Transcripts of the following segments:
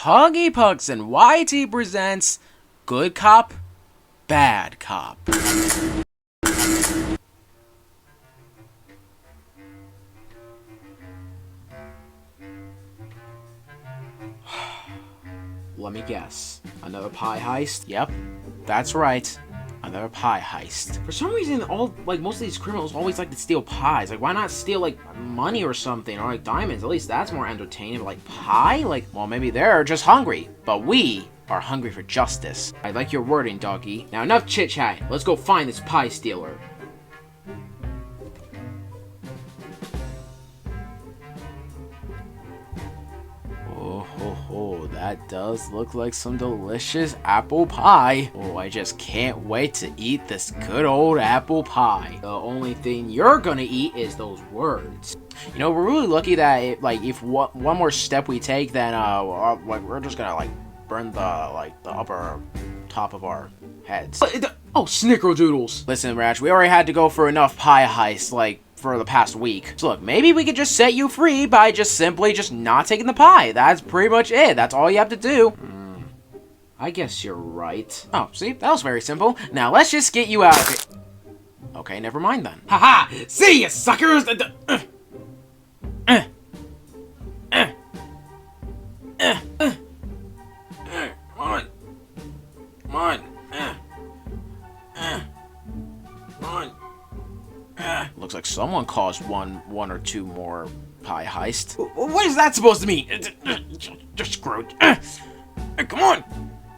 Puggy Pugs and YT presents Good Cop, Bad Cop. Let me guess. Another pie heist? Yep, that's right. Another pie heist. For some reason, most of these criminals always like to steal pies. Like, why not steal, like, money or something? Or, like, diamonds? At least that's more entertaining. But, like, pie? Like, well, maybe they're just hungry. But we are hungry for justice. I like your wording, doggy. Now, enough chit-chat. Let's go find this pie stealer. Oh, that does look like some delicious apple pie. Oh, I just can't wait to eat this good old apple pie. The only thing you're gonna eat is those words. You know, we're really lucky that if one more step we take, then we're just gonna burn the upper top of our heads. Oh, snickerdoodles. Listen, Rash, we already had to go for enough pie heists, for the past week. So look, maybe we could just set you free by simply not taking the pie. That's pretty much it. That's all you have to do. I guess you're right. Oh, see? That was very simple. Now let's just get you out of here. Okay, never mind then. Haha! See ya, suckers! Come on. Come on. Come on. Looks like someone caused one or two more pie heist. What is that supposed to mean? Just screwed. Come on.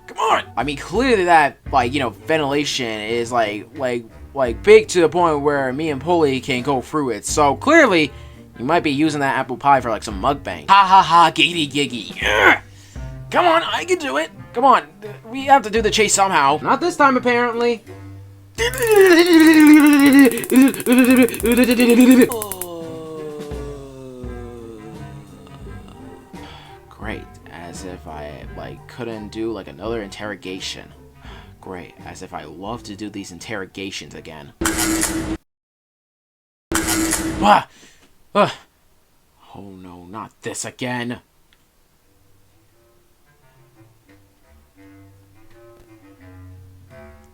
Come on. I mean, clearly that, ventilation is, big to the point where me and Poley can go through it. So, clearly, you might be using that apple pie for, some mukbang. Ha ha ha, giggity giggy. Come on, I can do it. Come on. We have to do the chase somehow. Not this time, apparently. Great, as if I couldn't do another interrogation. Great, as if I love to do these interrogations again. Ah! Oh no, not this again.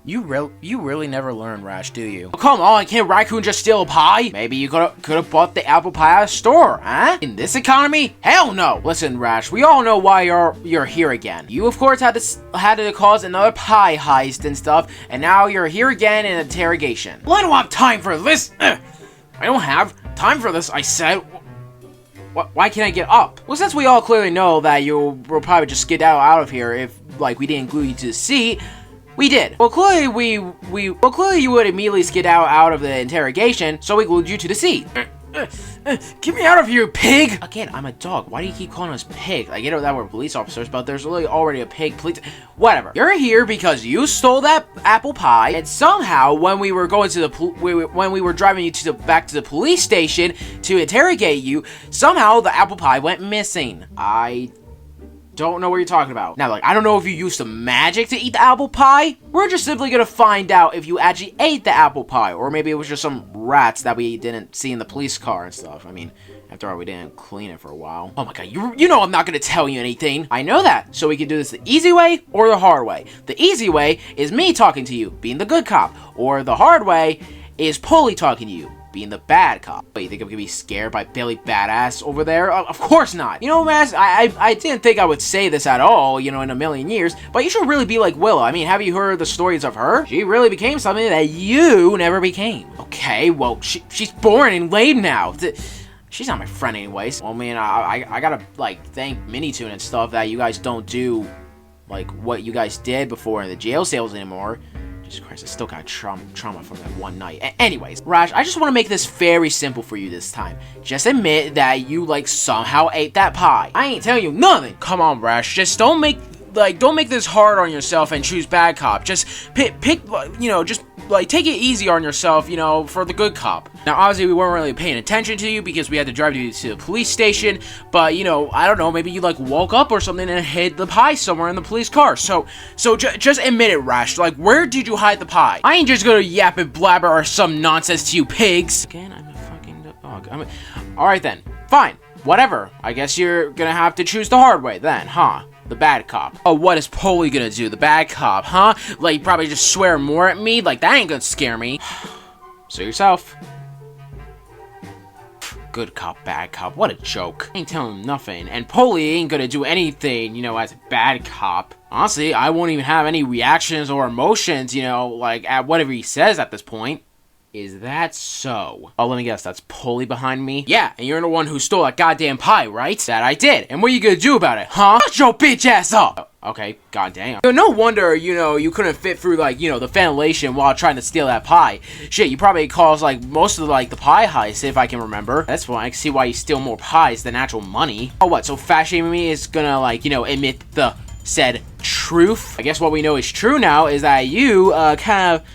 You really never learn, Rash, do you? Oh, come on, can't Raccoon just steal a pie? Maybe you could have bought the apple pie at a store, huh? In this economy? Hell no! Listen, Rash, we all know why you're here again. You, of course, had to cause another pie heist and stuff, and now you're here again in interrogation. Well, I don't have time for this! I don't have time for this, I said. Why can't I get up? Well, since we all clearly know that you will probably just skedaddle out of here if, we didn't glue you to the seat, we did. Well, clearly you would immediately skedaddle out of the interrogation, so we glued you to the seat. Get me out of here, pig! Again, I'm a dog. Why do you keep calling us pig? I get that we're police officers, but there's really already a pig police. Whatever. You're here because you stole that apple pie, and somehow when we were going to when we were driving you back to the police station to interrogate you, somehow the apple pie went missing. I don't know what you're talking about. Now, I don't know if you used some magic to eat the apple pie. We're just simply gonna find out if you actually ate the apple pie, or maybe it was just some rats that we didn't see in the police car and stuff. I mean, after all, we didn't clean it for a while. Oh my god, you know I'm not gonna tell you anything. I know that, so we can do this the easy way or the hard way. The easy way is me talking to you, being the good cop, or the hard way is Poley talking to you, being the bad cop. But you think I'm gonna be scared by Billy Badass over there? Of course not. You know, Mass, I didn't think I would say this at all, in a million years, but you should really be like Willow. I mean, have you heard the stories of her? She really became something that you never became. Okay, well, she's born and lame now. She's not my friend anyways. Well, man, I gotta, thank Minitoon and stuff that you guys don't do, what you guys did before in the jail cells anymore. Jesus Christ, I still got trauma from that one night. Anyways, Rash, I just want to make this very simple for you this time. Just admit that you, somehow ate that pie. I ain't telling you nothing. Come on, Rash, just don't make this hard on yourself and choose bad cop. Just pick, just take it easy on yourself, for the good cop. Now, obviously, we weren't really paying attention to you because we had to drive you to the police station, but, I don't know, maybe you, woke up or something and hid the pie somewhere in the police car. So just admit it, Rash. Where did you hide the pie? I ain't just gonna yap and blabber or some nonsense to you pigs. Again, I'm a fucking dog. Alright then, fine. Whatever. I guess you're gonna have to choose the hard way then, huh? the bad cop. Oh, what is Poley gonna do? The bad cop, huh? Like, probably just swear more at me? Like, that ain't gonna scare me. Suit yourself. Good cop, bad cop. What a joke. I ain't telling him nothing. And Poley ain't gonna do anything, you know, as a bad cop. Honestly, I won't even have any reactions or emotions, you know, like, at whatever he says at this point. Is that so? Oh, let me guess, that's Poley behind me? Yeah, and you're the one who stole that goddamn pie, right? That I did. And what are you gonna do about it, huh? Shut your bitch ass up! Okay, goddamn. No wonder, you know, you couldn't fit through, like, you know, the ventilation while trying to steal that pie. Shit, you probably caused, like, most of, like, the pie heist, if I can remember. That's fine. I can see why you steal more pies than actual money. Oh, what? So fat shaming me is gonna, like, you know, admit the said truth? I guess what we know is true now is that you, kind of,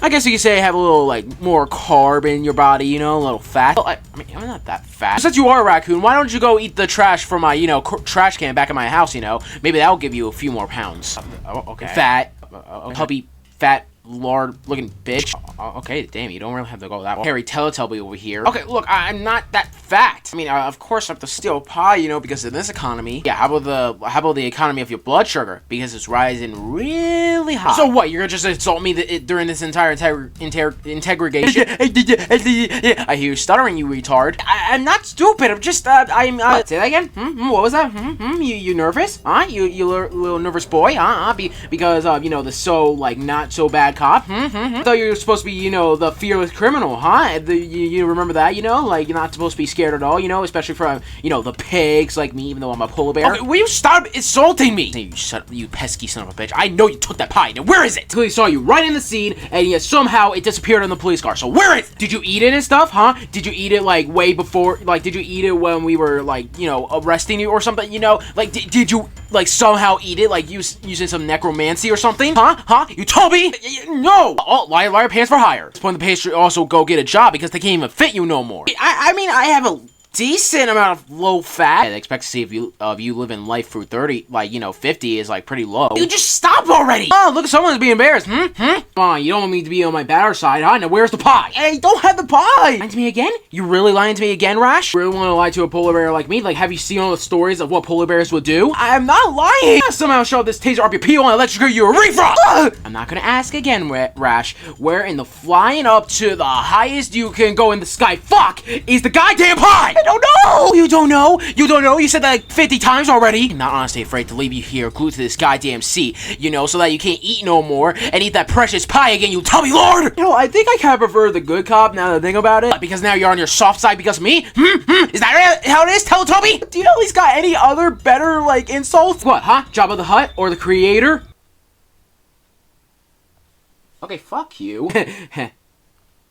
I guess you could say have a little, like, more carb in your body, you know, a little fat. Well, I mean, I'm not that fat. Since you are a raccoon, why don't you go eat the trash from my, you know, trash can back at my house, you know? Maybe that'll give you a few more pounds. Okay. Fat, puppy, fat, lard-looking bitch. Okay, damn, you don't really have to go that way. Harry Teletubby over here. Okay, look, I'm not that fat. I mean, of course I have to steal pie, you know, because of this economy. Yeah, how about the economy of your blood sugar? Because it's rising really high. So what, you're gonna just insult me during this entire interrogation? I hear you stuttering, you retard. I'm not stupid, I'm just, say that again? What was that? You nervous? You little nervous boy? Because, you know, the so, like, not so bad cop? I thought you were supposed to be, you know, the fearless criminal, huh? You remember that, you know? Like, you're not supposed to be scared at all, you know? Especially from, you know, the pigs like me, even though I'm a polar bear. Okay, will you stop insulting me? You pesky son of a bitch. I know you took that pie. Now, where is it? I clearly saw you right in the scene, and yet somehow it disappeared in the police car. So where is it? Did you eat it and stuff, huh? Did you eat it, like, way before, like, did you eat it when we were, like, you know, arresting you or something, you know? Like, did you, like, somehow eat it, like, using some necromancy or something? Huh? You told me? No! Oh, liar, pants for hire. At this point, the pastry also go get a job because they can't even fit you no more. I mean, I have a decent amount of low fat. I expect to see if you living life through 30, like, you know, 50 is, like, pretty low. You just stop already! Oh, look, someone's being embarrassed, Come on, you don't want me to be on my better side, huh? Now, where's the pie? I don't have the pie! Lying to me again? You really lying to me again, Rash? You really want to lie to a polar bear like me? Like, have you seen all the stories of what polar bears would do? I'm not lying! I somehow shove this taser up your peel and electrocute you a refrost! I'm not gonna ask again, Rash. Where in the flying up to the highest you can go in the sky, fuck, is the goddamn pie? I don't know! You don't know? You don't know? You said that like 50 times already. I'm not honestly afraid to leave you here glued to this goddamn seat, you know, so that you can't eat no more and eat that precious pie again, you tubby lord! You know, I think I kind of prefer the good cop now that I think about it. Because now you're on your soft side because of me? Is that how it is, Teletubby? Do you at least got any other better, like, insults? What, huh? Jabba the Hutt? Or the Creator? Okay, fuck you.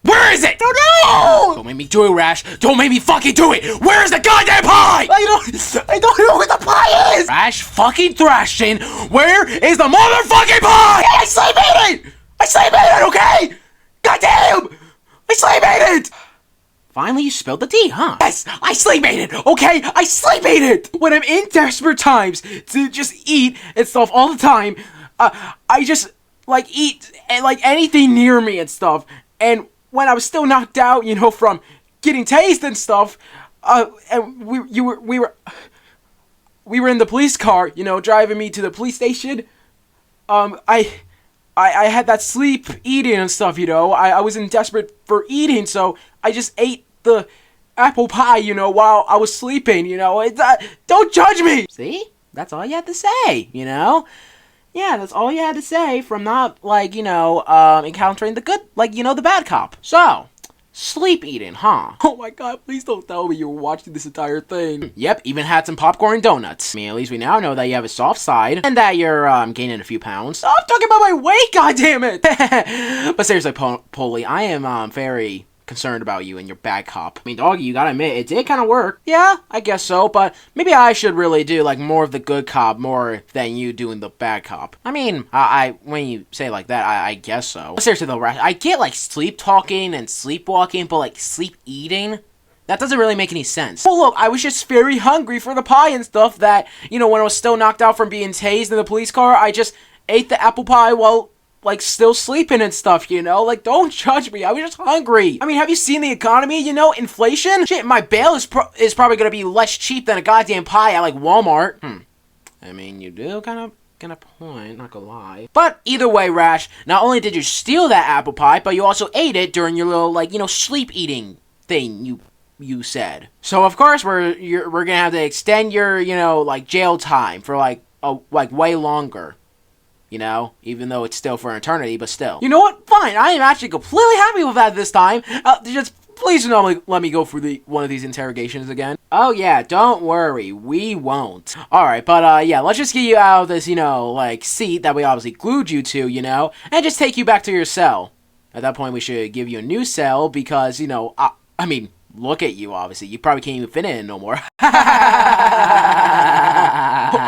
Where is it? Oh no! Don't make me do it, Rash. Don't make me fucking do it. Where is the goddamn pie? I don't know where the pie is. Rash fucking thrashing. Where is the motherfucking pie? I sleep ate it. I sleep ate it, okay? Goddamn! I sleep ate it. Finally, you spilled the tea, huh? Yes, I sleep ate it, okay? I sleep ate it! When I'm in desperate times to just eat and stuff all the time, I just, like, eat, like, anything near me and stuff, and when I was still knocked out, you know, from getting tased and stuff, and we were in the police car, you know, driving me to the police station. I had that sleep eating and stuff, you know. I was in desperate for eating, so I just ate the apple pie, you know, while I was sleeping, you know. Don't judge me. See, that's all you had to say, you know. Yeah, that's all you had to say from not, like, you know, encountering the good, like, you know, the bad cop. So, sleep eating, huh? Oh my god, please don't tell me you were watching this entire thing. Yep, even had some popcorn and donuts. I mean, at least we now know that you have a soft side, and that you're, gaining a few pounds. Stop talking about my weight, goddammit! But seriously, Poley, I am, very concerned about you and your bad cop. I mean, Doggy, you gotta admit, it did kind of work. Yeah, I guess so, but maybe I should really do, like, more of the good cop more than you doing the bad cop. I mean, when you say it like that, I guess so. But seriously though, Rash, I get, like, sleep talking and sleepwalking, but, like, sleep eating? That doesn't really make any sense. Well, look, I was just very hungry for the pie and stuff that, you know, when I was still knocked out from being tased in the police car, I just ate the apple pie while, like, still sleeping and stuff, you know? Like, don't judge me. I was just hungry. I mean, have you seen the economy, you know? Inflation? Shit, my bail is probably gonna be less cheap than a goddamn pie at, like, Walmart. I mean, you do kind of point, not gonna lie. But either way, Rash, not only did you steal that apple pie, but you also ate it during your little, like, sleep eating thing you said. So of course we're gonna have to extend your, like, jail time for like way longer. Even though it's still for an eternity, but still. You know what? Fine, I am actually completely happy with that this time. Just please don't let me go through one of these interrogations again. Oh yeah, don't worry, we won't. Alright, but yeah, let's just get you out of this, like, seat that we obviously glued you to, and just take you back to your cell. At that point, we should give you a new cell because, I mean, look at you, obviously. You probably can't even fit in no more.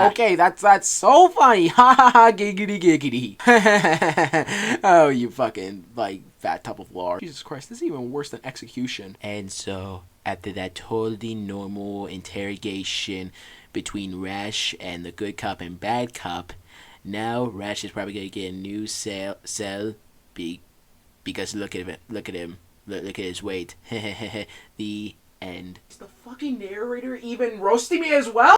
Okay, that's so funny. Ha ha ha, giggity giggity. Oh, you fucking, like, fat tub of lard. Jesus Christ, this is even worse than execution. And so, after that totally normal interrogation between Rash and the good cop and bad cop, now Rash is probably gonna get a new cell because look at him, look at his weight. The end. Is the fucking narrator even roasting me as well?